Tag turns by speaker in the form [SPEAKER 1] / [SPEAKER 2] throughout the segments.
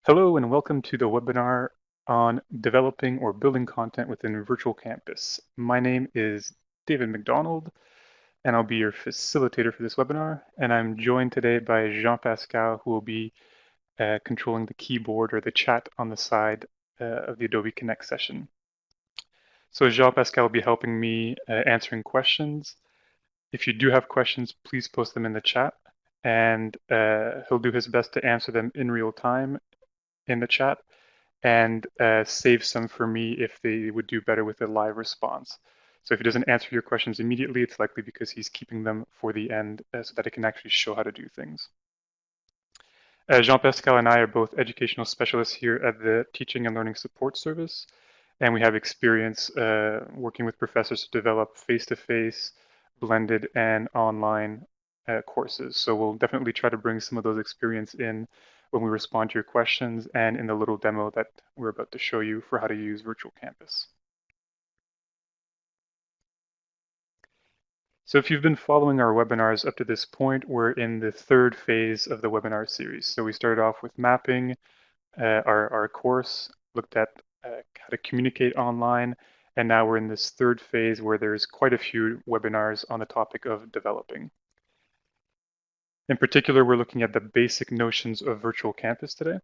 [SPEAKER 1] Hello and welcome to the webinar on developing or building content within Virtual Campus. My name is David McDonald and I'll be your facilitator for this webinar. And I'm joined today by Jean-Pascal, who will be controlling the keyboard or the chat on the side of the Adobe Connect session. So Jean-Pascal will be helping me answering questions. If you do have questions, please post them in the chat and he'll do his best to answer them in real time in the chat and save some for me if they would do better with a live response. So if he doesn't answer your questions immediately, it's likely because he's keeping them for the end so that it can actually show how to do things. Jean-Pascal and I are both educational specialists here at the Teaching and Learning Support Service, and we have experience working with professors to develop face-to-face, blended, and online courses. So we'll definitely try to bring some of those experience in when we respond to your questions and in the little demo that we're about to show you for how to use Virtual Campus. So if you've been following our webinars up to this point, we're in the third phase of the webinar series. So we started off with mapping our course, looked at how to communicate online, and now we're in this third phase where there's quite a few webinars on the topic of developing. In particular, we're looking at the basic notions of Virtual Campus today.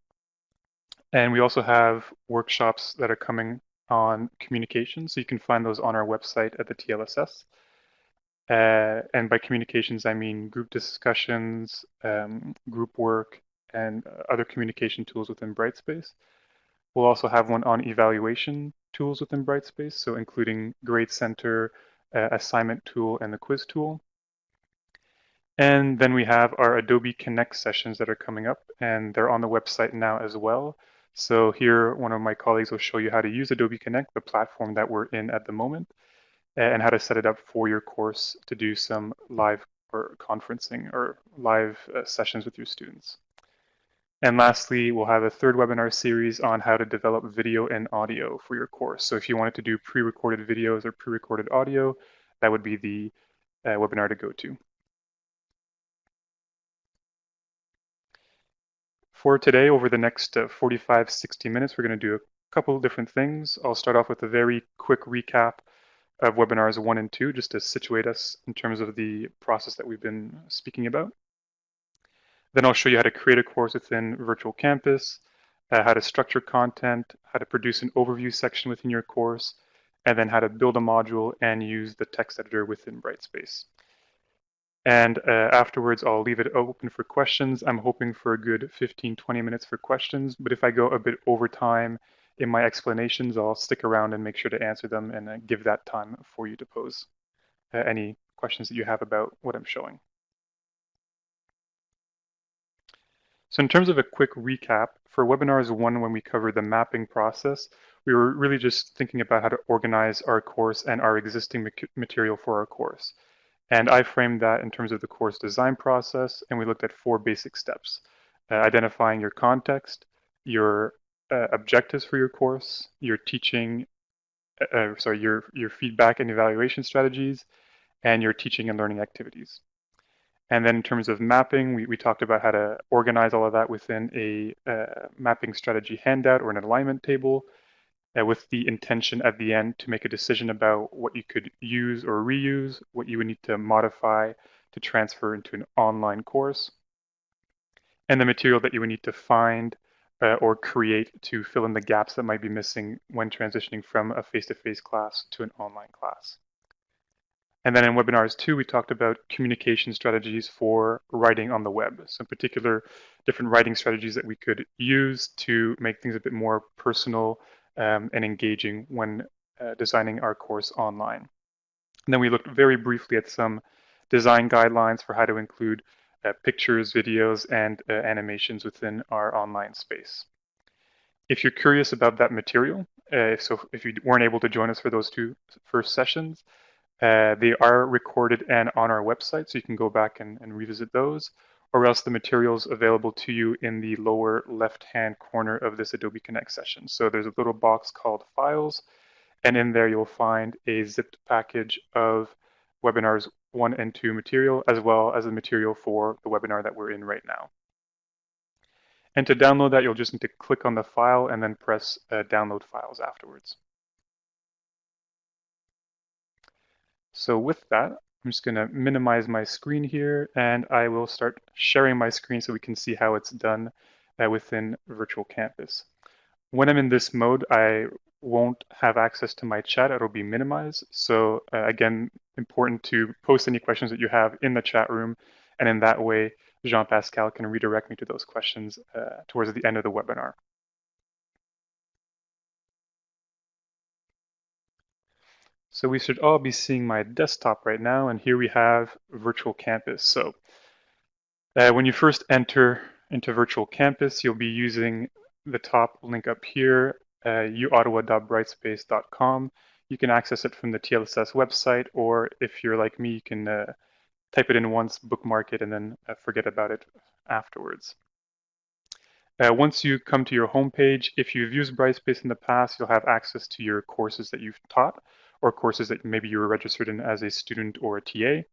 [SPEAKER 1] And we also have workshops that are coming on communication. So you can find those on our website at the TLSS. And by communications, I mean group discussions, group work, and other communication tools within Brightspace. We'll also have one on evaluation tools within Brightspace, so including Grade Center, assignment tool, and the quiz tool. And then we have our Adobe Connect sessions that are coming up, and they're on the website now as well. So here, one of my colleagues will show you how to use Adobe Connect, the platform that we're in at the moment, and how to set it up for your course to do some live or conferencing or live sessions with your students. And lastly, we'll have a third webinar series on how to develop video and audio for your course. So if you wanted to do pre-recorded videos or pre-recorded audio, that would be the webinar to go to. For today, over the next 45, 60 minutes, we're going to do a couple of different things. I'll start off with a very quick recap of webinars 1 and 2, just to situate us in terms of the process that we've been speaking about. Then I'll show you how to create a course within Virtual Campus, how to structure content, how to produce an overview section within your course, and then how to build a module and use the text editor within Brightspace. And afterwards, I'll leave it open for questions. I'm hoping for a good 15, 20 minutes for questions, but if I go a bit over time in my explanations, I'll stick around and make sure to answer them and give that time for you to pose any questions that you have about what I'm showing. So in terms of a quick recap, for webinars 1, when we covered the mapping process, we were really just thinking about how to organize our course and our existing material for our course. And I framed that in terms of the course design process, and we looked at 4 basic steps: identifying your context, your objectives for your course, your teaching, your feedback and evaluation strategies, and your teaching and learning activities. And then in terms of mapping, we talked about how to organize all of that within a mapping strategy handout or an alignment table, with the intention at the end to make a decision about what you could use or reuse, what you would need to modify to transfer into an online course, and the material that you would need to find or create to fill in the gaps that might be missing when transitioning from a face-to-face class to an online class. And then in webinars 2, we talked about communication strategies for writing on the web. So in particular, different writing strategies that we could use to make things a bit more personal and engaging when designing our course online. And then we looked very briefly at some design guidelines for how to include pictures, videos, and animations within our online space. If you're curious about that material, if you weren't able to join us for those 2 first sessions, they are recorded and on our website, so you can go back and revisit those, or else the materials available to you in the lower left-hand corner of this Adobe Connect session. So there's a little box called Files, and in there you'll find a zipped package of webinars 1 and 2 material, as well as the material for the webinar that we're in right now. And to download that, you'll just need to click on the file and then press download files afterwards. So with that, I'm just going to minimize my screen here, and I will start sharing my screen so we can see how it's done within Virtual Campus. When I'm in this mode, I won't have access to my chat. It'll be minimized. So again, important to post any questions that you have in the chat room, and in that way, Jean-Pascal can redirect me to those questions towards the end of the webinar. So we should all be seeing my desktop right now, and here we have Virtual Campus. So when you first enter into Virtual Campus, you'll be using the top link up here, uottawa.brightspace.com. You can access it from the TLSS website, or if you're like me, you can type it in once, bookmark it, and then forget about it afterwards. Once you come to your homepage, if you've used Brightspace in the past, you'll have access to your courses that you've taught, or courses that maybe you were registered in as a student or a TA.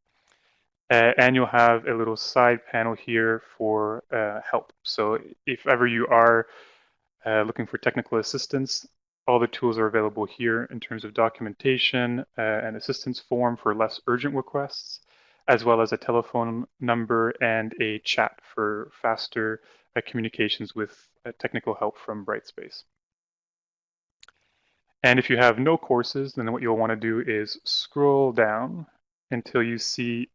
[SPEAKER 1] And you'll have a little side panel here for help. So if ever you are looking for technical assistance, all the tools are available here in terms of documentation, an assistance form for less urgent requests, as well as a telephone number and a chat for faster communications with technical help from Brightspace. And if you have no courses, then what you'll want to do is scroll down until you see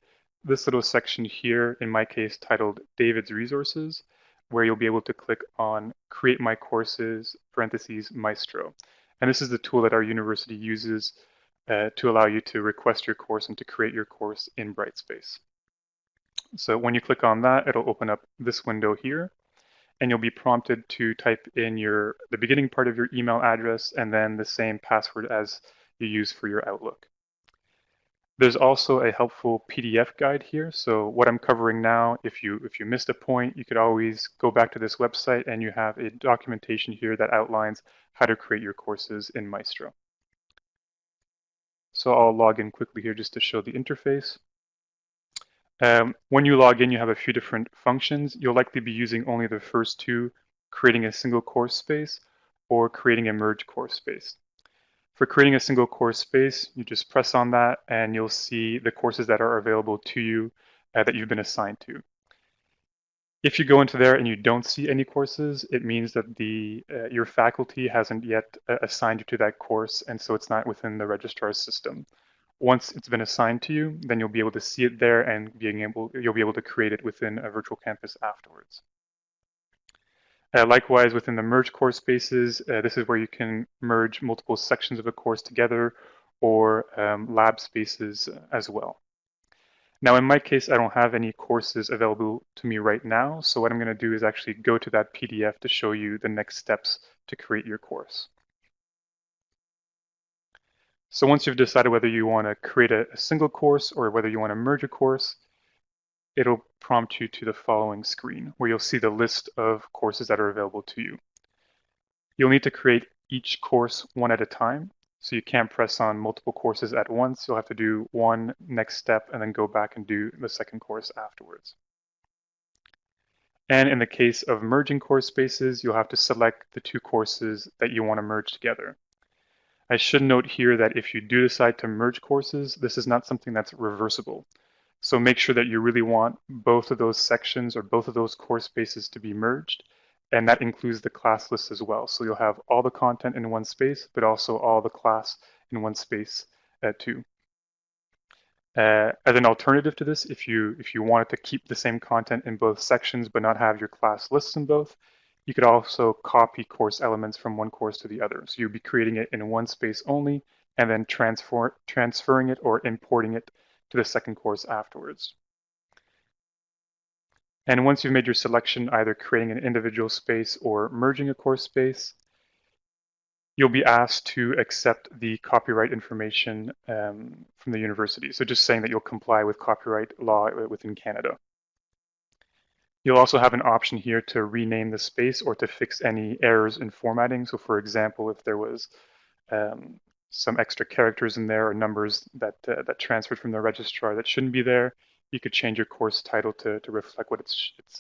[SPEAKER 1] this little section here, in my case titled David's Resources, where you'll be able to click on Create My Courses, parentheses, Maestro. And this is the tool that our university uses to allow you to request your course and to create your course in Brightspace. So when you click on that, it'll open up this window here, and you'll be prompted to type in the beginning part of your email address and then the same password as you use for your Outlook. There's also a helpful PDF guide here. So what I'm covering now, if you missed a point, you could always go back to this website and you have a documentation here that outlines how to create your courses in Maestro. So I'll log in quickly here just to show the interface. When you log in, you have a few different functions. You'll likely be using only the first two, creating a single course space or creating a merge course space. For creating a single course space, you just press on that and you'll see the courses that are available to you that you've been assigned to. If you go into there and you don't see any courses, it means that your faculty hasn't yet assigned you to that course, and so it's not within the registrar's system. Once it's been assigned to you, then you'll be able to see it there and you'll be able to create it within a virtual campus afterwards. Likewise, within the merge course spaces, this is where you can merge multiple sections of a course together, or lab spaces as well. Now, in my case, I don't have any courses available to me right now, so what I'm going to do is actually go to that PDF to show you the next steps to create your course. So once you've decided whether you want to create a single course or whether you want to merge a course, it'll prompt you to the following screen where you'll see the list of courses that are available to you. You'll need to create each course one at a time, so you can't press on multiple courses at once. You'll have to do one next step and then go back and do the second course afterwards. And in the case of merging course spaces, you'll have to select the two courses that you want to merge together. I should note here that if you do decide to merge courses, this is not something that's reversible. So make sure that you really want both of those sections or both of those course spaces to be merged, and that includes the class list as well. So you'll have all the content in one space, but also all the class in one space too. As an alternative to this, if you wanted to keep the same content in both sections but not have your class lists in both, you could also copy course elements from one course to the other. So you'd be creating it in one space only and then transferring it or importing it to the second course afterwards. And once you've made your selection, either creating an individual space or merging a course space, you'll be asked to accept the copyright information from the university. So just saying that you'll comply with copyright law within Canada. You'll also have an option here to rename the space or to fix any errors in formatting. So for example, if there was some extra characters in there or numbers that transferred from the registrar that shouldn't be there, you could change your course title to reflect what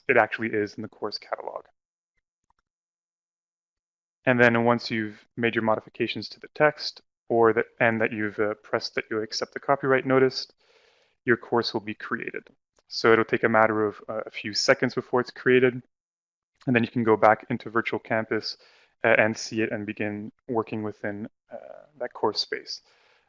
[SPEAKER 1] it actually is in the course catalog. And then once you've made your modifications to the text and that you've pressed that you accept the copyright notice, your course will be created. So it'll take a matter of a few seconds before it's created, and then you can go back into Virtual Campus and see it and begin working within that course space.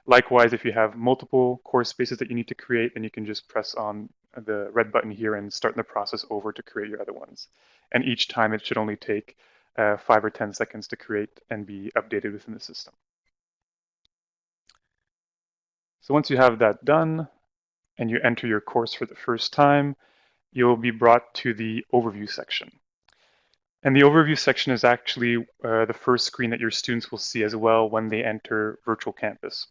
[SPEAKER 1] Likewise, if you have multiple course spaces that you need to create, then you can just press on the red button here and start the process over to create your other ones. And each time it should only take 5 or 10 seconds to create and be updated within the system. So once you have that done and you enter your course for the first time, you'll be brought to the overview section. And the overview section is actually the first screen that your students will see as well when they enter Virtual Campus.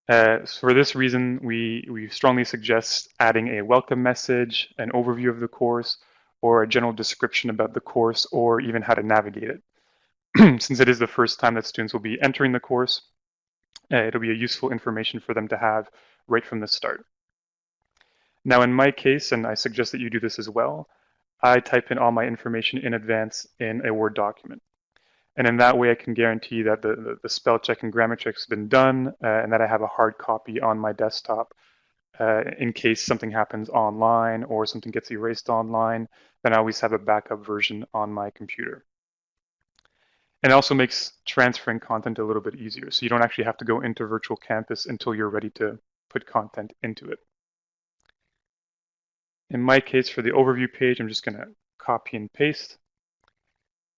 [SPEAKER 1] So for this reason, we strongly suggest adding a welcome message, an overview of the course, or a general description about the course, or even how to navigate it. Since it is the first time that students will be entering the course, it'll be a useful information for them to have right from the start. Now in my case, and I suggest that you do this as well, I type in all my information in advance in a Word document. And in that way, I can guarantee that the spell check and grammar check has been done and that I have a hard copy on my desktop in case something happens online or something gets erased online, then I always have a backup version on my computer. And it also makes transferring content a little bit easier. So you don't actually have to go into Virtual Campus until you're ready to put content into it. In my case, for the overview page, I'm just going to copy and paste.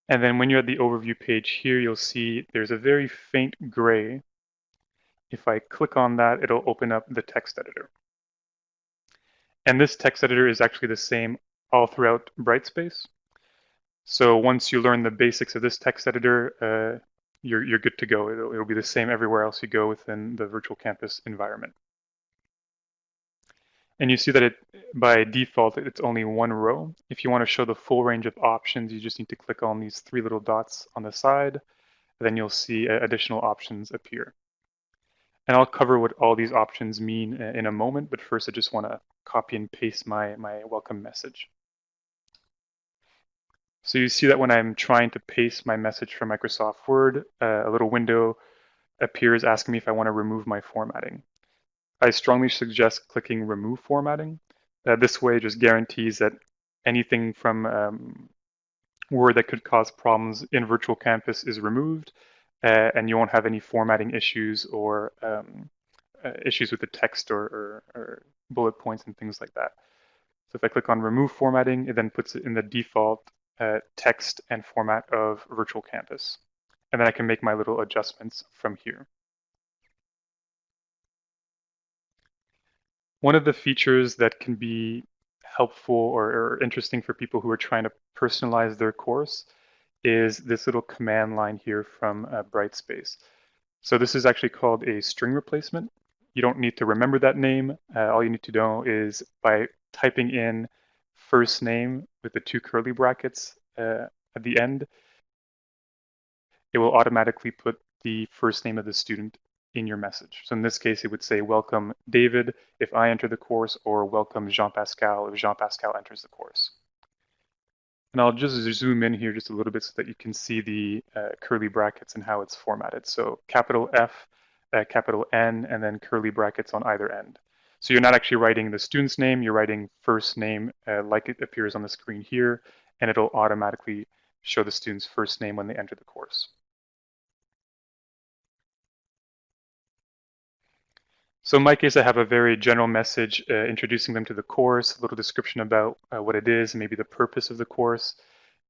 [SPEAKER 1] And then when you're at the overview page here, you'll see there's a very faint gray. If I click on that, it'll open up the text editor. And this text editor is actually the same all throughout Brightspace. So once you learn the basics of this text editor, you're good to go. It'll be the same everywhere else you go within the Virtual Campus environment. And you see that by default, it's only one row. If you want to show the full range of options, you just need to click on these 3 little dots on the side. Then you'll see additional options appear. And I'll cover what all these options mean in a moment, but first I just want to copy and paste my welcome message. So you see that when I'm trying to paste my message from Microsoft Word, a little window appears asking me if I want to remove my formatting. I strongly suggest clicking Remove Formatting. This way it just guarantees that anything from Word that could cause problems in Virtual Campus is removed, and you won't have any formatting issues or issues with the text or bullet points and things like that. So if I click on Remove Formatting, it then puts it in the default text and format of Virtual Campus. And then I can make my little adjustments from here. One of the features that can be helpful or interesting for people who are trying to personalize their course is this little command line here from Brightspace. So this is actually called a string replacement. You don't need to remember that name. All you need to know is by typing in first name with the 2 curly brackets at the end, it will automatically put the first name of the student in your message. So in this case, it would say, welcome David if I enter the course, or welcome Jean-Pascal if Jean-Pascal enters the course. And I'll just zoom in here just a little bit so that you can see the curly brackets and how it's formatted. So capital F, capital N, and then curly brackets on either end. So you're not actually writing the student's name, you're writing first name like it appears on the screen here, and it'll automatically show the student's first name when they enter the course. So in my case, I have a very general message introducing them to the course, a little description about what it is, maybe the purpose of the course,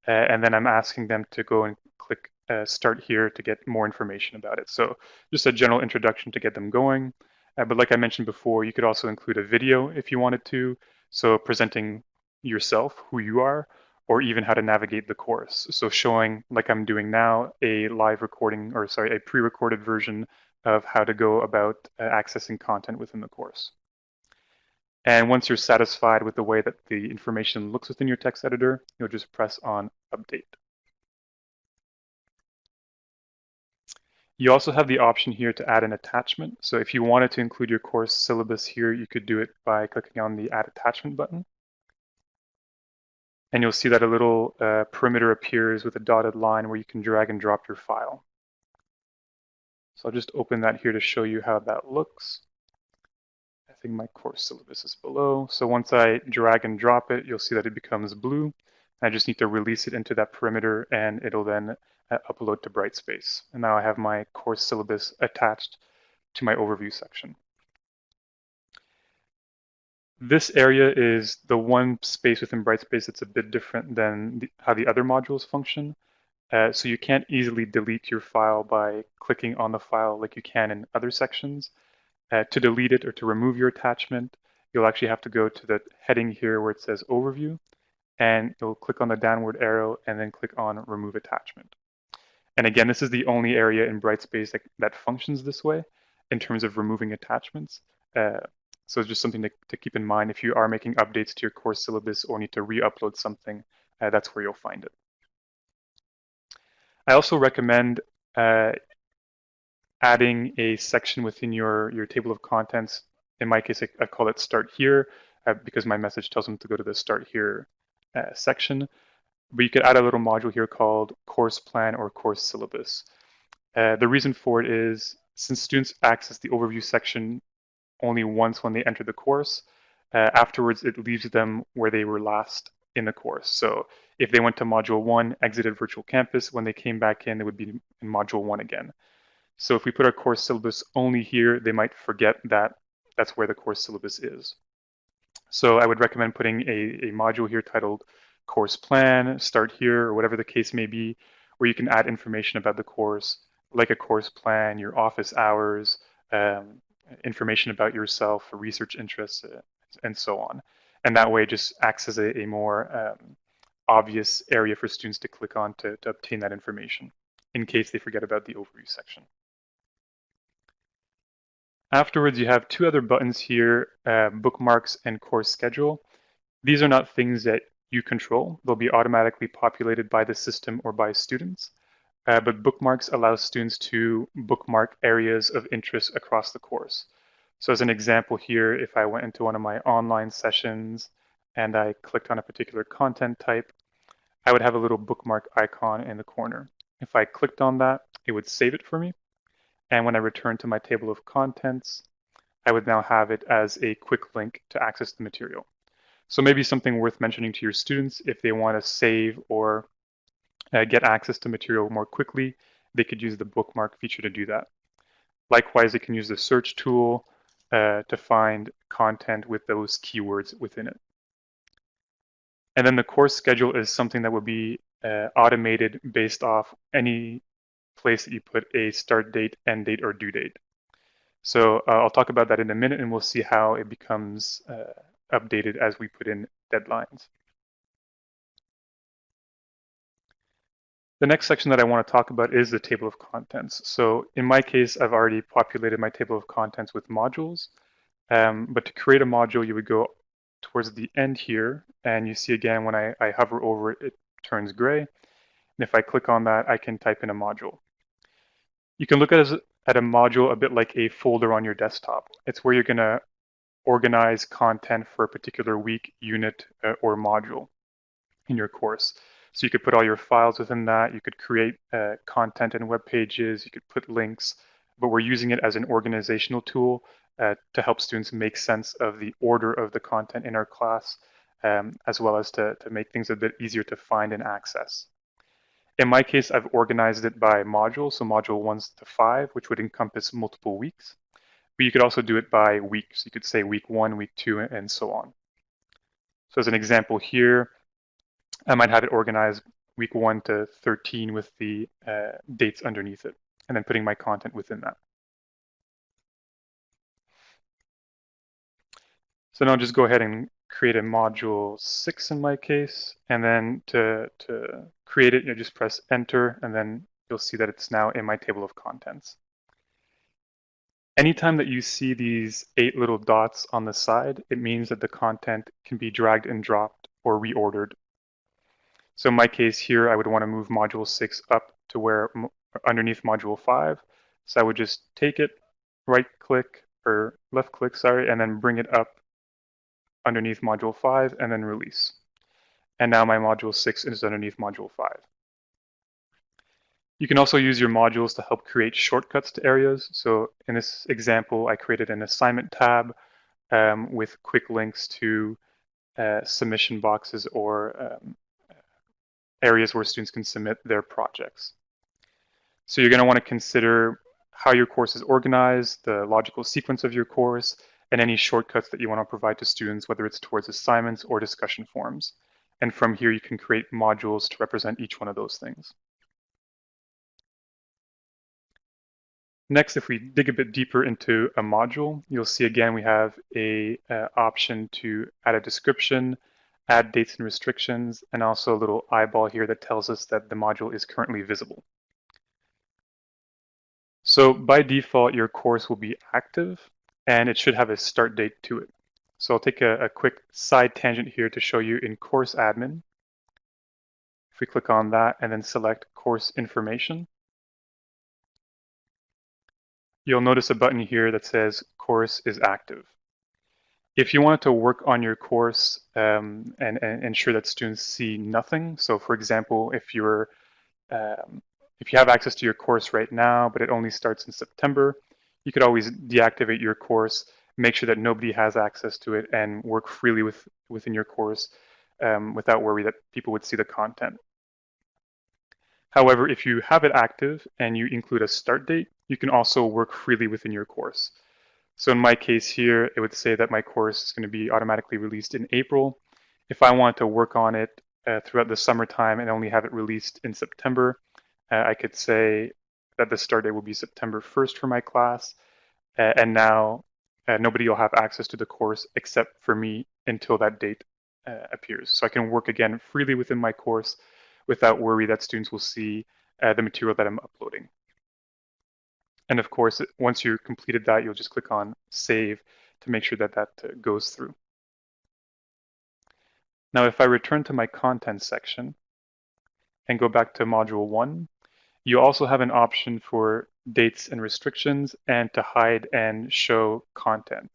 [SPEAKER 1] and then I'm asking them to go and click Start Here to get more information about it. So just a general introduction to get them going. But like I mentioned before, you could also include a video if you wanted to, so presenting yourself, who you are, or even how to navigate the course. So showing, like I'm doing now, a live recording, or sorry, a pre-recorded version of how to go about accessing content within the course. And once you're satisfied with the way that the information looks within your text editor, you'll just press on Update. You also have the option here to add an attachment. So if you wanted to include your course syllabus here, you could do it by clicking on the Add Attachment button. And you'll see that a little perimeter appears with a dotted line where you can drag and drop your file. So I'll just open that here to show you how that looks. I think my course syllabus is below. So once I drag and drop it, you'll see that it becomes blue. I just need to release it into that perimeter and it'll then upload to Brightspace. And now I have my course syllabus attached to my overview section. This area is the one space within Brightspace that's a bit different than how the other modules function. So you can't easily delete your file by clicking on the file like you can in other sections. To delete it or to remove your attachment, you'll actually have to go to the heading here where it says Overview, and you'll click on the downward arrow and then click on Remove Attachment. And again, this is the only area in Brightspace that functions this way in terms of removing attachments. So it's just something to keep in mind if you are making updates to your course syllabus or need to re-upload something, that's where you'll find it. I also recommend adding a section within your table of contents. In my case, I call it Start Here because my message tells them to go to the Start Here section. But you could add a little module here called Course Plan or Course Syllabus. The reason for it is since students access the overview section only once when they enter the course, afterwards it leaves them where they were last in the course. So if they went to Module 1, exited Virtual Campus, when they came back in, they would be in Module 1 again. So if we put our course syllabus only here, they might forget that that's where the course syllabus is. So I would recommend putting a module here titled Course Plan, Start Here, or whatever the case may be, where you can add information about the course, like a course plan, your office hours, information about yourself, research interests, and so on. And that way it just acts as a more obvious area for students to click on to obtain that information in case they forget about the overview section. Afterwards, you have two other buttons here, bookmarks and course schedule. These are not things that you control. They'll be automatically populated by the system or by students. But bookmarks allow students to bookmark areas of interest across the course. So as an example here, if I went into one of my online sessions and I clicked on a particular content type, I would have a little bookmark icon in the corner. If I clicked on that, it would save it for me. And when I return to my table of contents, I would now have it as a quick link to access the material. So maybe something worth mentioning to your students if they want to save or get access to material more quickly, they could use the bookmark feature to do that. Likewise, they can use the search tool to find content with those keywords within it. And then the course schedule is something that will be automated based off any place that you put a start date, end date, or due date. So I'll talk about that in a minute and we'll see how it becomes updated as we put in deadlines. The next section that I want to talk about is the table of contents. So in my case, I've already populated my table of contents with modules. But to create a module, you would go towards the end here, and you see again when I hover over it, it turns gray. And if I click on that, I can type in a module. You can look at a module a bit like a folder on your desktop. It's where you're going to organize content for a particular week, unit, or module in your course. So you could put all your files within that. You could create content and web pages. You could put links, but we're using it as an organizational tool to help students make sense of the order of the content in our class, as well as to make things a bit easier to find and access. In my case, I've organized it by module, so module 1 to 5, which would encompass multiple weeks. But you could also do it by weeks. You could say week 1, week 2, and so on. So as an example here, I might have it organized week 1 to 13 with the dates underneath it, and then putting my content within that. So now I'll just go ahead and create a module 6 in my case, and then to create it, you just press enter, and then you'll see that it's now in my table of contents. Anytime that you see these 8 little dots on the side, it means that the content can be dragged and dropped or reordered. So in my case here, I would want to move module 6 up to where underneath module 5. So I would just take it, right click, or left click, sorry, and then bring it up underneath module 5 and then release. and now my module 6 is underneath module 5. You can also use your modules to help create shortcuts to areas. So in this example, I created an assignment tab with quick links to submission boxes or areas where students can submit their projects. So you're going to want to consider how your course is organized, the logical sequence of your course, and any shortcuts that you want to provide to students, whether it's towards assignments or discussion forums. And from here, you can create modules to represent each one of those things. Next, if we dig a bit deeper into a module, you'll see again we have a option to add a description, add dates and restrictions, and also a little eyeball here that tells us that the module is currently visible. So by default, your course will be active, and it should have a start date to it. So I'll take a quick side tangent here to show you in Course Admin. If we click on that and then select Course Information, you'll notice a button here that says Course is active. If you wanted to work on your course and ensure that students see nothing, so for example, if you have access to your course right now, but it only starts in September, you could always deactivate your course, make sure that nobody has access to it, and work freely within your course without worry that people would see the content. However, if you have it active and you include a start date, you can also work freely within your course. So in my case here, it would say that my course is going to be automatically released in April. If I want to work on it throughout the summertime and only have it released in September, I could say that the start date will be September 1st for my class. And now nobody will have access to the course except for me until that date appears. So I can work again freely within my course without worry that students will see the material that I'm uploading. And of course, once you've completed that, you'll just click on Save to make sure that that goes through. Now, if I return to my content section and go back to Module 1, you also have an option for dates and restrictions and to hide and show content.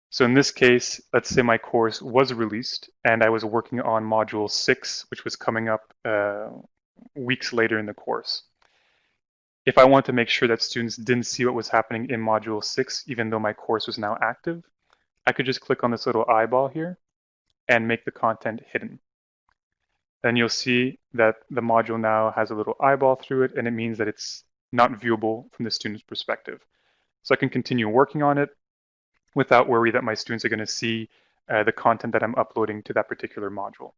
[SPEAKER 1] So in this case, let's say my course was released and I was working on Module 6, which was coming up weeks later in the course. If I want to make sure that students didn't see what was happening in Module 6, even though my course was now active, I could just click on this little eyeball here and make the content hidden. Then you'll see that the module now has a little eyeball through it, and it means that it's not viewable from the student's perspective. So I can continue working on it without worry that my students are going to see the content that I'm uploading to that particular module.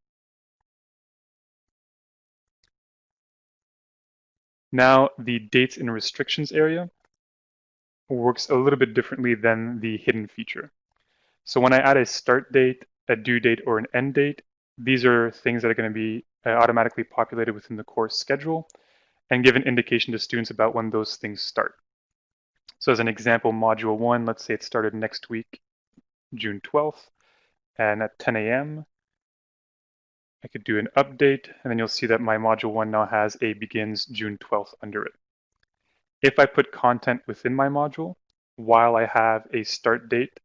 [SPEAKER 1] Now, the dates and restrictions area works a little bit differently than the hidden feature. So when I add a start date, a due date, or an end date, these are things that are going to be automatically populated within the course schedule and give an indication to students about when those things start. So as an example, Module 1, let's say it started next week, June 12th, and at 10 a.m., I could do an update, and then you'll see that my Module 1 now has a begins June 12th under it. If I put content within my module, while I have a start date,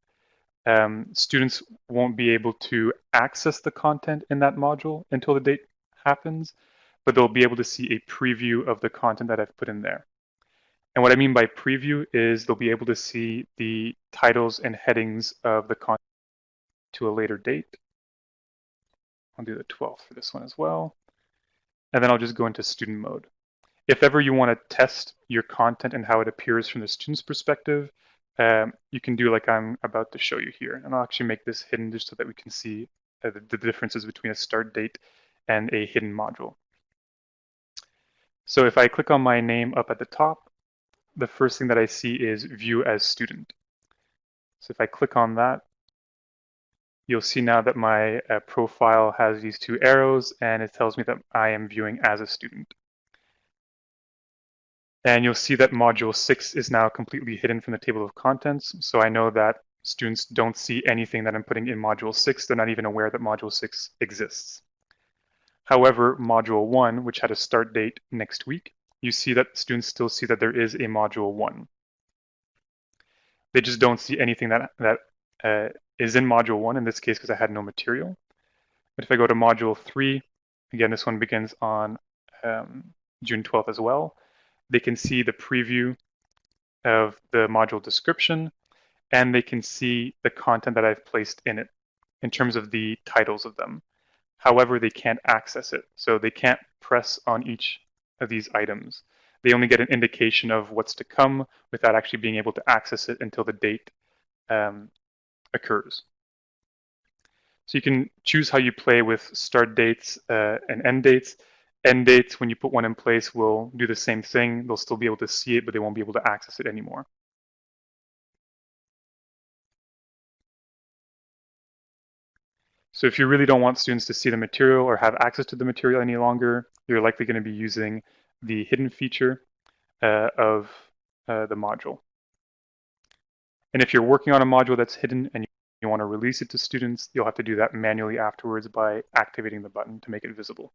[SPEAKER 1] students won't be able to access the content in that module until the date happens, but they'll be able to see a preview of the content that I've put in there. And what I mean by preview is they'll be able to see the titles and headings of the content to a later date. I'll do the 12th for this one as well. And then I'll just go into student mode. If ever you want to test your content and how it appears from the student's perspective, you can do like I'm about to show you here. And I'll actually make this hidden just so that we can see the differences between a start date and a hidden module. So if I click on my name up at the top, the first thing that I see is View as Student. So if I click on that, you'll see now that my profile has these two arrows and it tells me that I am viewing as a student. And you'll see that Module 6 is now completely hidden from the table of contents. So I know that students don't see anything that I'm putting in Module 6. They're not even aware that Module 6 exists. However, Module 1, which had a start date next week, you see that students still see that there is a Module 1. They just don't see anything that is in Module 1, in this case because I had no material. But if I go to module 3, again, this one begins on June 12th as well, they can see the preview of the module description, and they can see the content that I've placed in it in terms of the titles of them. However, they can't access it. So they can't press on each of these items. They only get an indication of what's to come without actually being able to access it until the date occurs. So you can choose how you play with start dates and end dates. End dates, when you put one in place, will do the same thing. They'll still be able to see it, but they won't be able to access it anymore. So if you really don't want students to see the material or have access to the material any longer, you're likely going to be using the hidden feature of the module. And if you're working on a module that's hidden and you want to release it to students, you'll have to do that manually afterwards by activating the button to make it visible.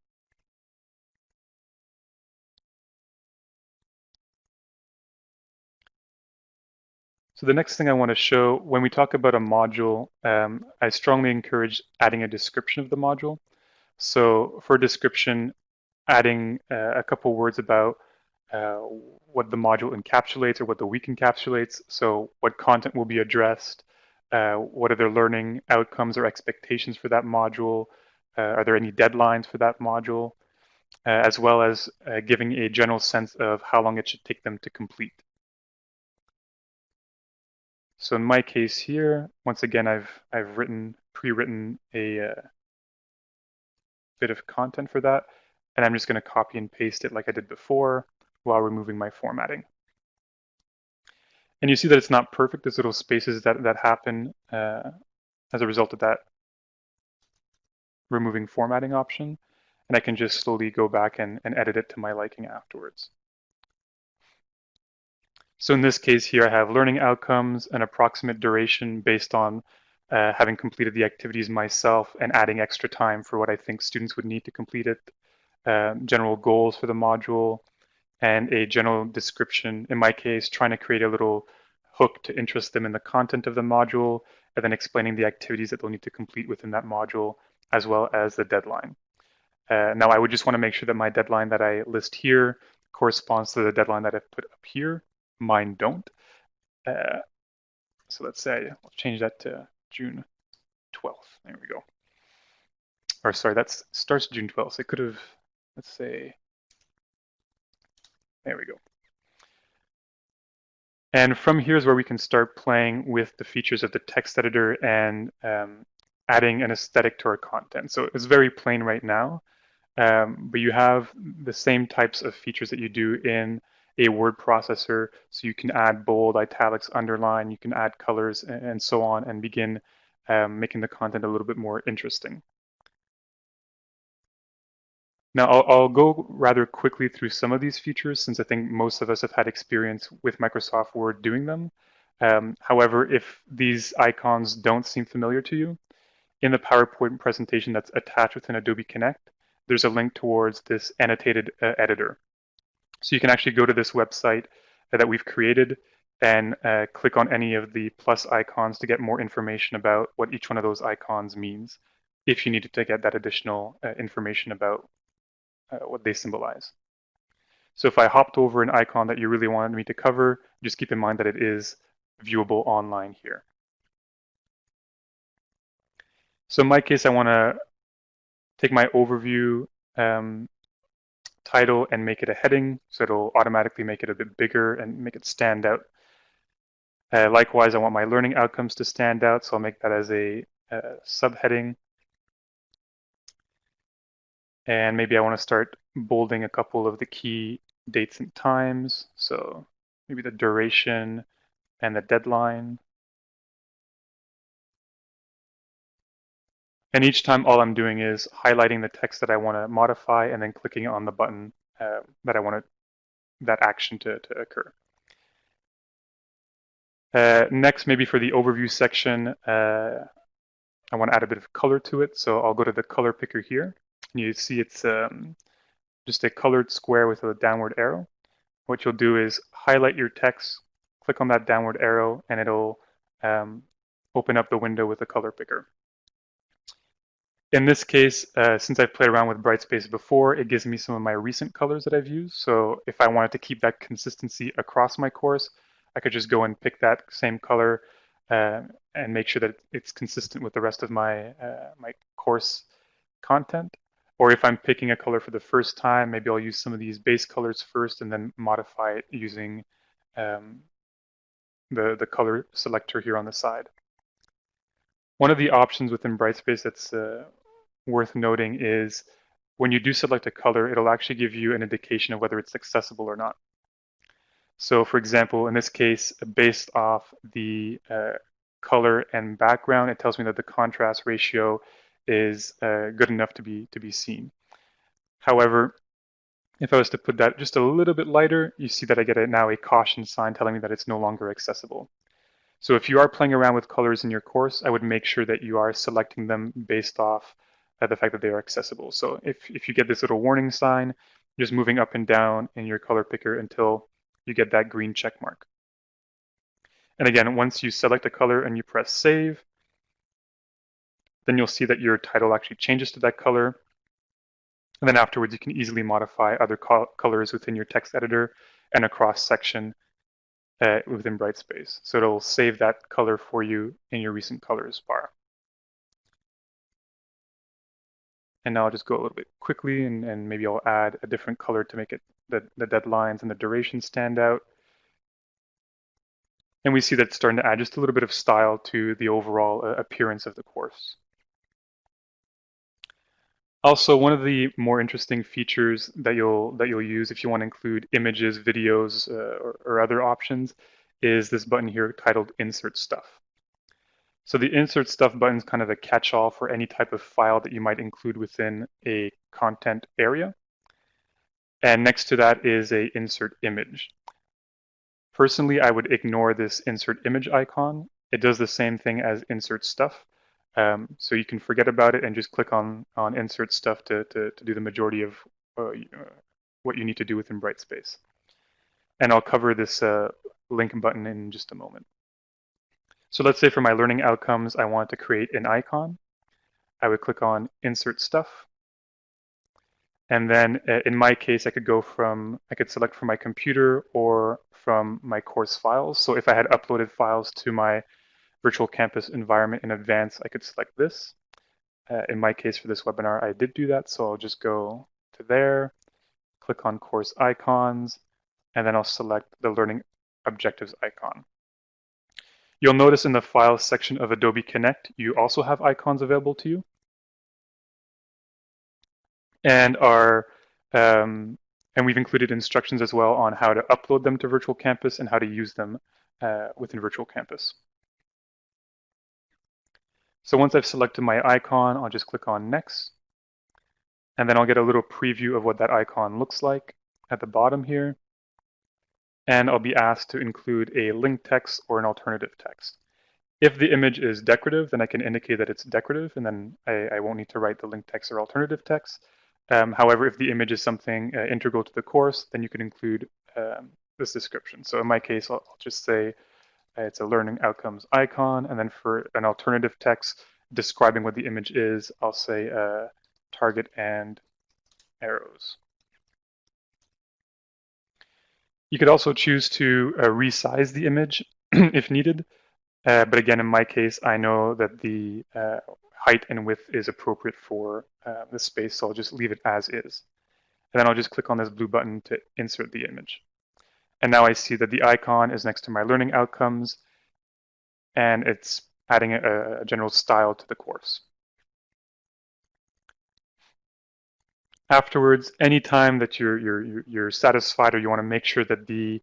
[SPEAKER 1] So the next thing I want to show, when we talk about a module, I strongly encourage adding a description of the module. So for a description, adding a couple words about what the module encapsulates or what the week encapsulates. So what content will be addressed, what are their learning outcomes or expectations for that module, are there any deadlines for that module, as well as giving a general sense of how long it should take them to complete. So in my case here, once again, I've pre-written a bit of content for that, and I'm just going to copy and paste it like I did before while removing my formatting. And you see that it's not perfect. There's little spaces that happen as a result of that removing formatting option. And I can just slowly go back and edit it to my liking afterwards. So in this case here, I have learning outcomes, an approximate duration based on having completed the activities myself and adding extra time for what I think students would need to complete it, general goals for the module, and a general description, in my case, trying to create a little hook to interest them in the content of the module, and then explaining the activities that they'll need to complete within that module, as well as the deadline. Now, I would just want to make sure that my deadline that I list here corresponds to the deadline that I've put up here. Mine don't. So let's say, let's change that to June 12th. There we go. Or sorry, that starts June 12th. So it could have, let's say, there we go. And from here is where we can start playing with the features of the text editor and adding an aesthetic to our content. So it's very plain right now, but you have the same types of features that you do in a word processor. So you can add bold, italics, underline, you can add colors and so on, and begin making the content a little bit more interesting. Now, I'll go rather quickly through some of these features since I think most of us have had experience with Microsoft Word doing them. However, if these icons don't seem familiar to you, in the PowerPoint presentation that's attached within Adobe Connect, there's a link towards this annotated editor. So you can actually go to this website that we've created and click on any of the plus icons to get more information about what each one of those icons means if you needed to get that additional information about what they symbolize. So if I hopped over an icon that you really wanted me to cover, just keep in mind that it is viewable online here. So in my case, I want to take my overview title and make it a heading, so it'll automatically make it a bit bigger and make it stand out. Likewise, I want my learning outcomes to stand out, so I'll make that as a subheading. And maybe I want to start bolding a couple of the key dates and times. So maybe the duration and the deadline. And each time all I'm doing is highlighting the text that I want to modify and then clicking on the button that I want that action to occur. Next, maybe for the overview section, I want to add a bit of color to it. So I'll go to the color picker here. And you see it's just a colored square with a downward arrow. What you'll do is highlight your text, click on that downward arrow, and it'll open up the window with the color picker. In this case, since I've played around with Brightspace before, it gives me some of my recent colors that I've used. So if I wanted to keep that consistency across my course, I could just go and pick that same color uh, and make sure that it's consistent with the rest of my course content. Or if I'm picking a color for the first time, maybe I'll use some of these base colors first and then modify it using um, the color selector here on the side. One of the options within Brightspace that's worth noting is when you do select a color, it'll actually give you an indication of whether it's accessible or not. So for example, in this case, based off the color and background, it tells me that the contrast ratio is good enough to be seen. However, if I was to put that just a little bit lighter, you see that I get now a caution sign telling me that it's no longer accessible. So if you are playing around with colors in your course, I would make sure that you are selecting them based off the fact that they are accessible. So if you get this little warning sign, just moving up and down in your color picker until you get that green check mark. And again, once you select a color and you press save, then you'll see that your title actually changes to that color. And then afterwards, you can easily modify other colors within your text editor and a cross section within Brightspace. So it'll save that color for you in your recent colors bar. And now I'll just go a little bit quickly and maybe I'll add a different color to make it the deadlines and the duration stand out. And we see that it's starting to add just a little bit of style to the overall appearance of the course. Also, one of the more interesting features that you'll use if you want to include images, videos, or other options is this button here titled Insert Stuff. So the Insert Stuff button is kind of a catch-all for any type of file that you might include within a content area. And next to that is a Insert Image. Personally, I would ignore this Insert Image icon. It does the same thing as Insert Stuff. So you can forget about it and just click on Insert Stuff to do the majority of what you need to do within Brightspace. And I'll cover this link button in just a moment. So let's say for my learning outcomes, I want to create an icon. I would click on Insert Stuff. And then in my case, I could select from my computer or from my course files. So if I had uploaded files to my virtual campus environment in advance, I could select this. In my case for this webinar, I did do that. So I'll just go to there, click on course icons, and then I'll select the learning objectives icon. You'll notice in the files section of Adobe Connect, you also have icons available to you. And we've included instructions as well on how to upload them to Virtual Campus and how to use them within Virtual Campus. So once I've selected my icon, I'll just click on Next. And then I'll get a little preview of what that icon looks like at the bottom here. And I'll be asked to include a link text or an alternative text. If the image is decorative, then I can indicate that it's decorative, and then I won't need to write the link text or alternative text. However, if the image is something integral to the course, then you can include this description. So in my case, I'll just say it's a learning outcomes icon, and then for an alternative text describing what the image is, I'll say target and arrows. You could also choose to resize the image if needed. But again, in my case, I know that the height and width is appropriate for the space, so I'll just leave it as is. And then I'll just click on this blue button to insert the image. And now I see that the icon is next to my learning outcomes, and it's adding a general style to the course. Afterwards, anytime that you're satisfied or you want to make sure that the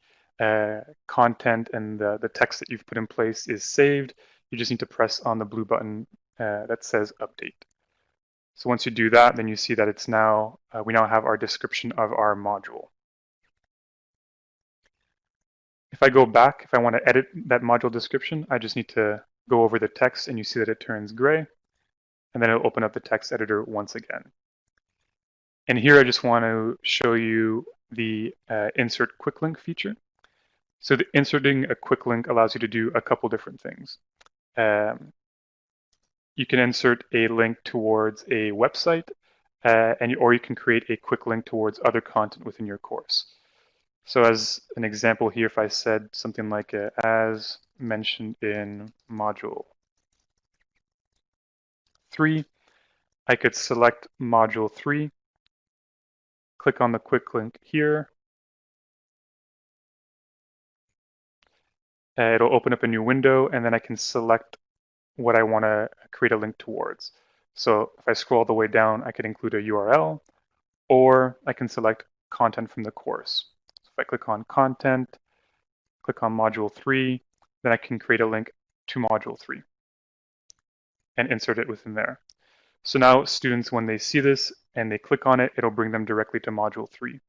[SPEAKER 1] content and the text that you've put in place is saved, you just need to press on the blue button that says Update. So once you do that, then you see that it's now, we now have our description of our module. If I go back, if I want to edit that module description, I just need to go over the text and you see that it turns gray, and then it'll open up the text editor once again. And here I just want to show you the insert quick link feature. So inserting a quick link allows you to do a couple different things. You can insert a link towards a website, or you can create a quick link towards other content within your course. So as an example here, if I said something like as mentioned in module 3, I could select module 3, click on the quick link here. It'll open up a new window, and then I can select what I want to create a link towards. So if I scroll all the way down, I could include a URL, or I can select content from the course. So if I click on content, click on module 3, then I can create a link to module 3 and insert it within there. So now students, when they see this and they click on it, it'll bring them directly to module 3.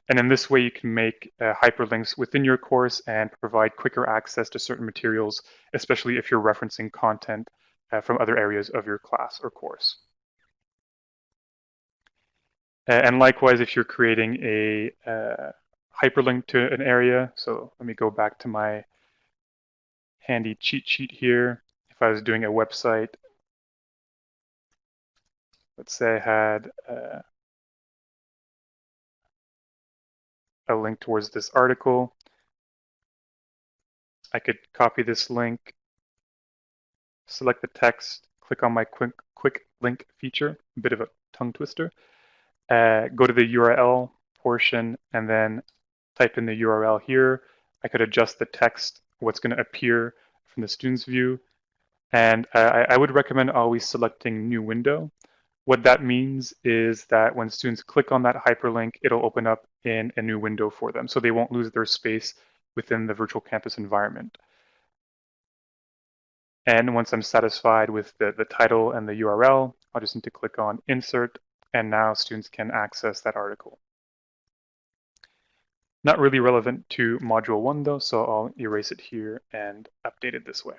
[SPEAKER 1] And in this way, you can make hyperlinks within your course and provide quicker access to certain materials, especially if you're referencing content from other areas of your class or course. And likewise, if you're creating a hyperlink to an area, so let me go back to my handy cheat sheet here. If I was doing a website, let's say I had a link towards this article, I could copy this link, select the text, click on my quick link feature, a bit of a tongue twister, go to the URL portion, and then type in the URL here. I could adjust the text, what's going to appear from the student's view. And I would recommend always selecting new window. What that means is that when students click on that hyperlink, it'll open up in a new window for them, so they won't lose their space within the virtual campus environment. And once I'm satisfied with the title and the URL, I'll just need to click on Insert, and now students can access that article. Not really relevant to Module 1 though, so I'll erase it here and update it this way.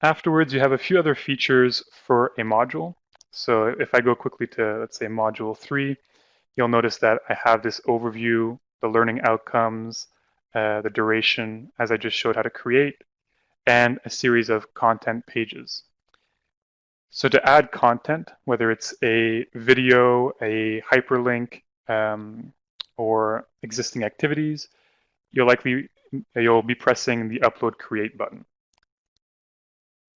[SPEAKER 1] Afterwards, you have a few other features for a module. So if I go quickly to, let's say, Module 3, you'll notice that I have this overview, the learning outcomes, the duration, as I just showed how to create, and a series of content pages. So to add content, whether it's a video, a hyperlink, or existing activities, you'll be pressing the Upload Create button.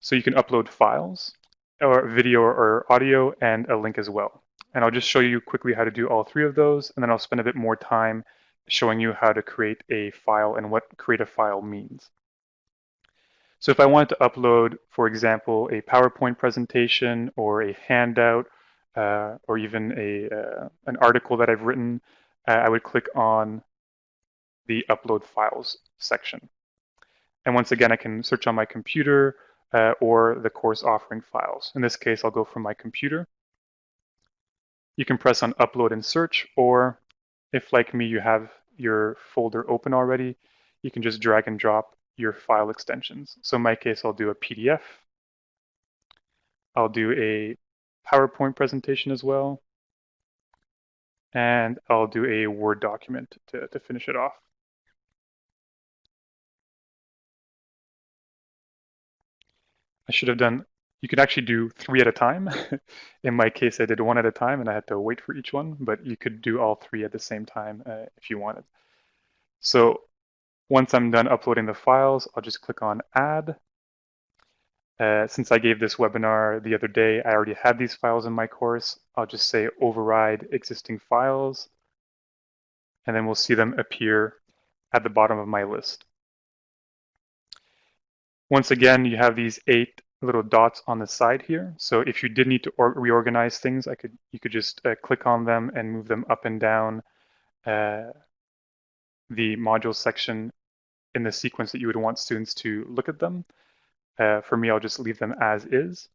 [SPEAKER 1] So you can upload files, or video or audio, and a link as well. And I'll just show you quickly how to do all three of those, and then I'll spend a bit more time showing you how to create a file and what create a file means. So if I wanted to upload, for example, a PowerPoint presentation or a handout, or even an article that I've written, I would click on the Upload Files section. And once again, I can search on my computer or the course offering files. In this case, I'll go from my computer. You can press on Upload and Search, or if, like me, you have your folder open already, you can just drag and drop your file extensions. So in my case, I'll do a PDF. I'll do a PowerPoint presentation as well. And I'll do a Word document to finish it off. I should have done, you could actually do 3 at a time. In my case, I did 1 at a time and I had to wait for each one, but you could do all 3 at the same time if you wanted. So once I'm done uploading the files, I'll just click on Add. Since I gave this webinar the other day, I already had these files in my course. I'll just say Override Existing Files, and then we'll see them appear at the bottom of my list. Once again, you have these 8 little dots on the side here. So if you did need to reorganize things, you could just click on them and move them up and down the module section in the sequence that you would want students to look at them. For me, I'll just leave them as is.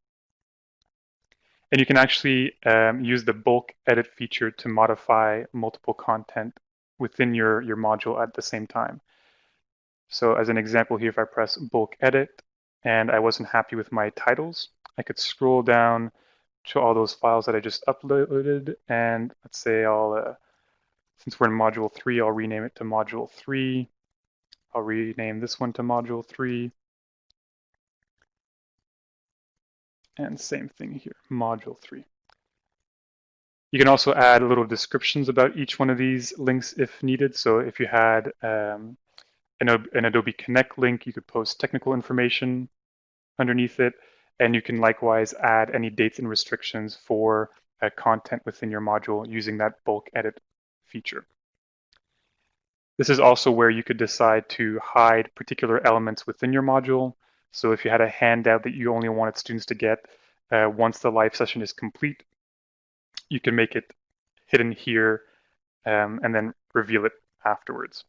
[SPEAKER 1] And you can actually use the bulk edit feature to modify multiple content within your module at the same time. So as an example here, if I press bulk edit and I wasn't happy with my titles, I could scroll down to all those files that I just uploaded. And let's say since we're in module 3, I'll rename it to module 3. I'll rename this one to module 3. And same thing here, module 3. You can also add little descriptions about each one of these links if needed. So if you had an Adobe Connect link, you could post technical information underneath it, and you can likewise add any dates and restrictions for content within your module using that bulk edit feature. This is also where you could decide to hide particular elements within your module. So if you had a handout that you only wanted students to get once the live session is complete, you can make it hidden here and then reveal it afterwards.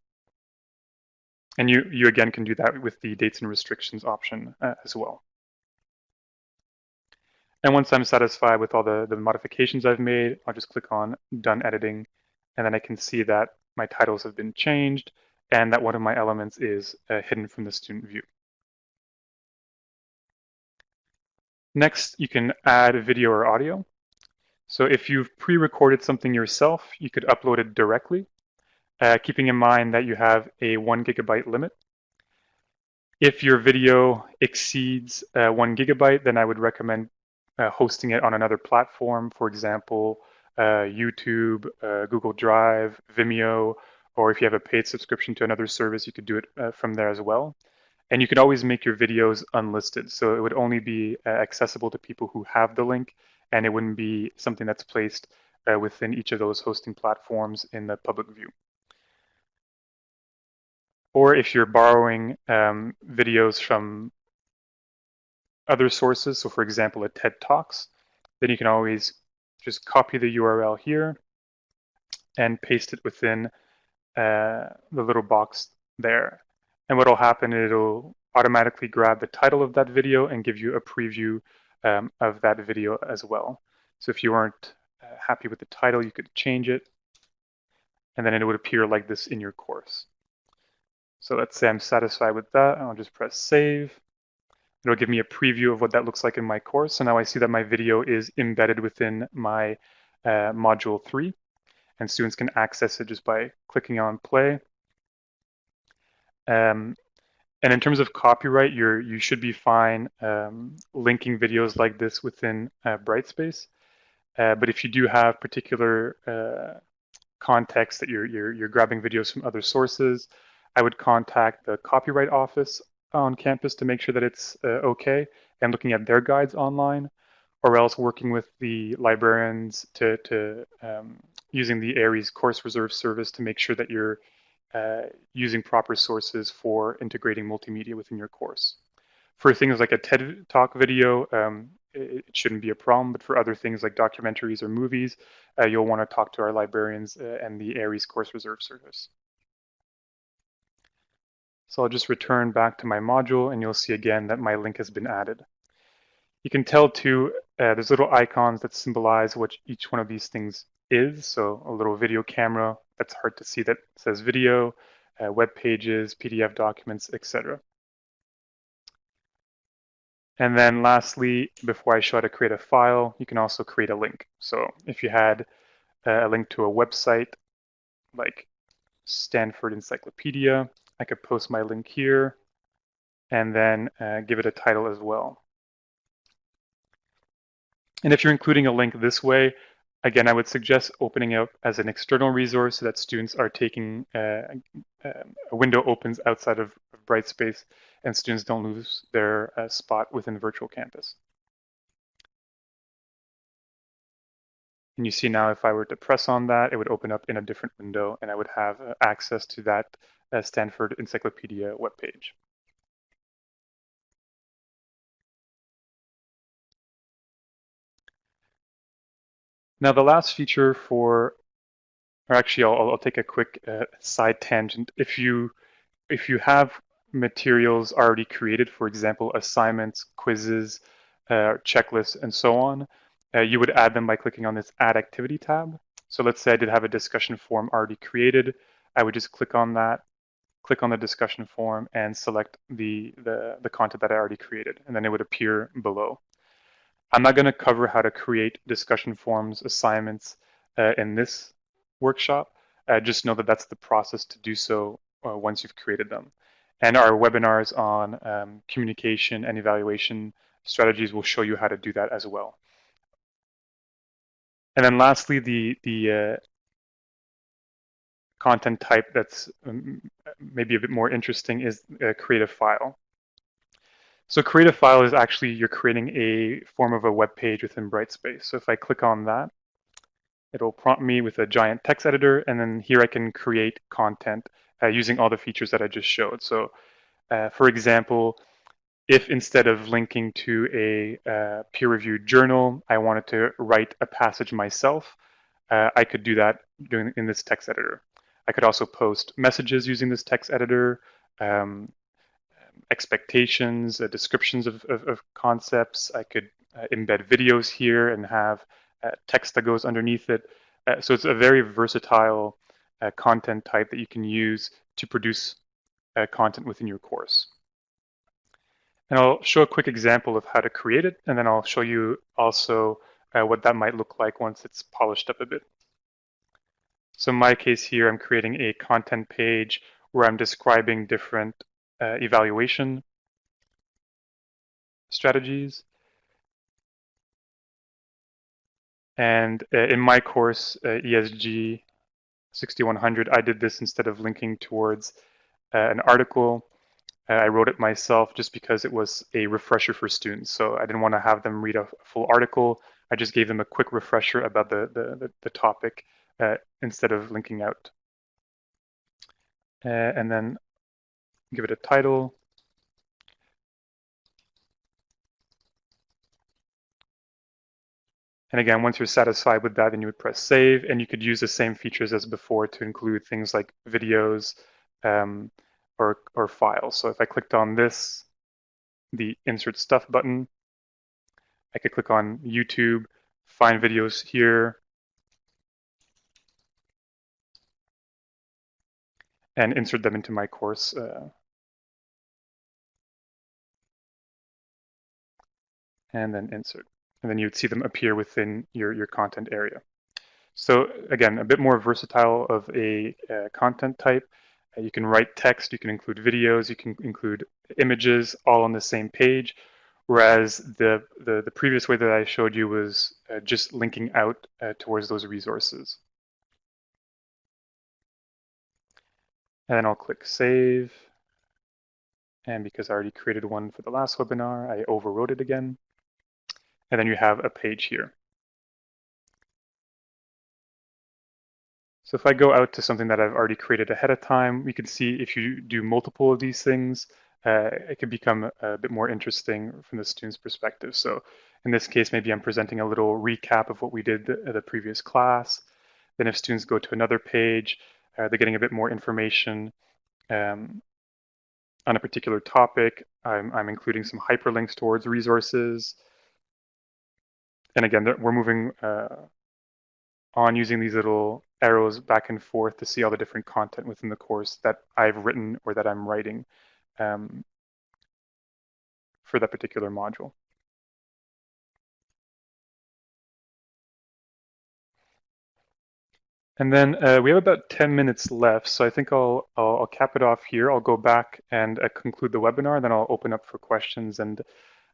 [SPEAKER 1] And you again can do that with the dates and restrictions option as well. And once I'm satisfied with all the modifications I've made, I'll just click on Done Editing, and then I can see that my titles have been changed and that one of my elements is hidden from the student view. Next, you can add video or audio. So if you've pre-recorded something yourself, you could upload it directly, keeping in mind that you have a 1 GB limit. If your video exceeds 1 GB, then I would recommend hosting it on another platform, for example, YouTube, Google Drive, Vimeo, or if you have a paid subscription to another service, you could do it from there as well. And you can always make your videos unlisted, so it would only be accessible to people who have the link, and it wouldn't be something that's placed within each of those hosting platforms in the public view. Or if you're borrowing videos from other sources, so for example, a TED Talks, then you can always just copy the URL here and paste it within the little box there. And what will happen, it'll automatically grab the title of that video and give you a preview of that video as well. So if you weren't happy with the title, you could change it, and then it would appear like this in your course. So let's say I'm satisfied with that, I'll just press save. It'll give me a preview of what that looks like in my course. So now I see that my video is embedded within my module 3, and students can access it just by clicking on play. And in terms of copyright, you should be fine linking videos like this within Brightspace. But if you do have particular context that you're grabbing videos from other sources, I would contact the copyright office on campus to make sure that it's okay, and looking at their guides online, or else working with the librarians to using the ARIES course reserve service to make sure that you're using proper sources for integrating multimedia within your course. For things like a TED Talk video, it shouldn't be a problem, but for other things like documentaries or movies, you'll want to talk to our librarians and the ARIES course reserve service. So I'll just return back to my module, and you'll see again that my link has been added. You can tell too, there's little icons that symbolize what each one of these things is. So a little video camera, that's hard to see, that says video, web pages, PDF documents, etc. And then lastly, before I show how to create a file, you can also create a link. So if you had a link to a website like Stanford Encyclopedia, I could post my link here and then give it a title as well. And if you're including a link this way, again, I would suggest opening it up as an external resource so that students are taking a window opens outside of Brightspace and students don't lose their spot within virtual campus. And you see now if I were to press on that, it would open up in a different window and I would have access to that Stanford Encyclopedia webpage. Now the last feature or actually I'll take a quick side tangent. If you have materials already created, for example, assignments, quizzes, checklists, and so on, you would add them by clicking on this Add Activity tab. So let's say I did have a discussion forum already created. I would just click on that, click on the discussion forum, and select the content that I already created, and then it would appear below. I'm not going to cover how to create discussion forums, assignments in this workshop. Just know that that's the process to do so once you've created them. And our webinars on communication and evaluation strategies will show you how to do that as well. And then lastly, the content type that's maybe a bit more interesting is create a file. So create a file is actually you're creating a form of a web page within Brightspace. So if I click on that, it'll prompt me with a giant text editor, and then here I can create content using all the features that I just showed. So for example, if instead of linking to a peer-reviewed journal, I wanted to write a passage myself, I could do that in this text editor. I could also post messages using this text editor, um, expectations, descriptions of concepts. I could embed videos here and have text that goes underneath it. So it's a very versatile content type that you can use to produce content within your course. And I'll show a quick example of how to create it, and then I'll show you also what that might look like once it's polished up a bit. So in my case here, I'm creating a content page where I'm describing different evaluation strategies. And in my course, ESG 6100, I did this instead of linking towards an article. I wrote it myself just because it was a refresher for students. So I didn't want to have them read a full article. I just gave them a quick refresher about the topic instead of linking out. And then give it a title. And again, once you're satisfied with that, then you would press save, and you could use the same features as before to include things like videos or files. So if I clicked on this, the insert stuff button, I could click on YouTube, find videos here, and insert them into my course. And then insert. And then you'd see them appear within your content area. So again, a bit more versatile of a content type. You can write text, you can include videos, you can include images all on the same page, whereas the previous way that I showed you was just linking out towards those resources. And then I'll click save. And because I already created one for the last webinar, I overwrote it again. And then you have a page here. So if I go out to something that I've already created ahead of time, we can see if you do multiple of these things, it can become a bit more interesting from the student's perspective. So in this case, maybe I'm presenting a little recap of what we did the previous class. Then if students go to another page, they're getting a bit more information on a particular topic. I'm including some hyperlinks towards resources. And again, we're moving on using these little arrows back and forth to see all the different content within the course that I've written or that I'm writing for that particular module. And then we have about 10 minutes left, so I think I'll cap it off here. I'll go back and conclude the webinar, then I'll open up for questions. And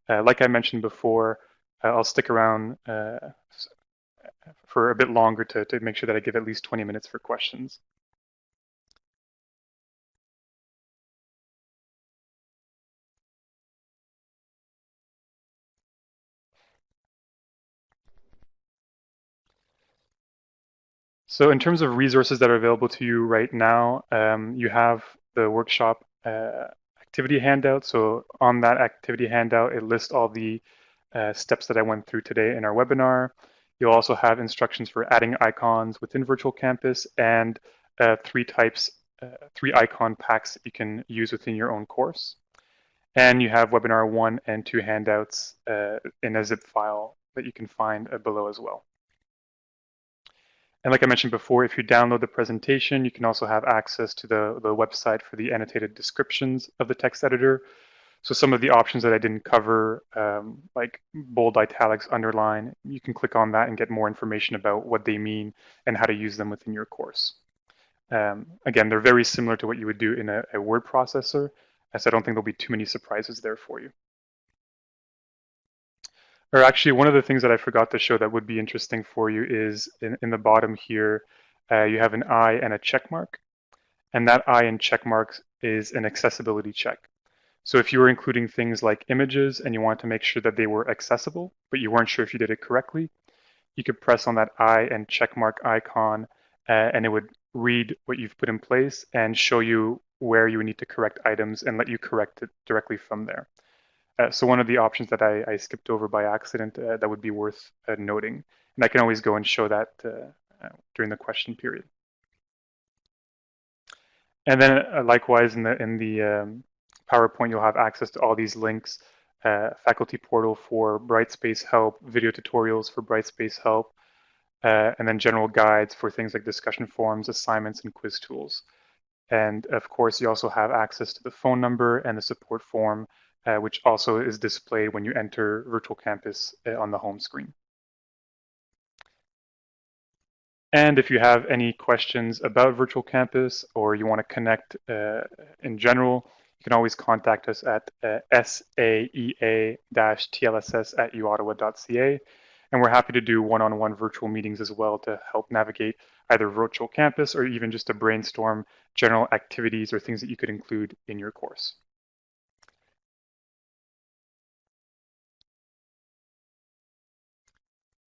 [SPEAKER 1] like I mentioned before, I'll stick around for a bit longer to make sure that I give at least 20 minutes for questions. So in terms of resources that are available to you right now, you have the workshop activity handout. So on that activity handout, it lists all the steps that I went through today in our webinar. You'll also have instructions for adding icons within Virtual Campus and three icon packs that you can use within your own course. And you have webinar 1 and 2 handouts in a zip file that you can find below as well. And like I mentioned before, if you download the presentation, you can also have access to the website for the annotated descriptions of the text editor. So some of the options that I didn't cover, like bold, italics, underline, you can click on that and get more information about what they mean and how to use them within your course. Again, they're very similar to what you would do in a word processor, So I don't think there'll be too many surprises there for you. Or actually, one of the things that I forgot to show that would be interesting for you is in the bottom here, you have an eye and a check mark. And that eye and check mark is an accessibility check. So if you were including things like images and you want to make sure that they were accessible, but you weren't sure if you did it correctly, you could press on that eye and check mark icon, and it would read what you've put in place and show you where you would need to correct items and let you correct it directly from there. So one of the options that I skipped over by accident that would be worth noting, and I can always go and show that during the question period. And then likewise in the PowerPoint, you'll have access to all these links, faculty portal for Brightspace help, video tutorials for Brightspace help, and then general guides for things like discussion forums, assignments, and quiz tools. And of course, you also have access to the phone number and the support form, which also is displayed when you enter Virtual Campus on the home screen. And if you have any questions about Virtual Campus or you want to connect in general, you can always contact us at SAEA-TLSS@uottawa.ca. And we're happy to do one-on-one virtual meetings as well to help navigate either Virtual Campus or even just to brainstorm general activities or things that you could include in your course.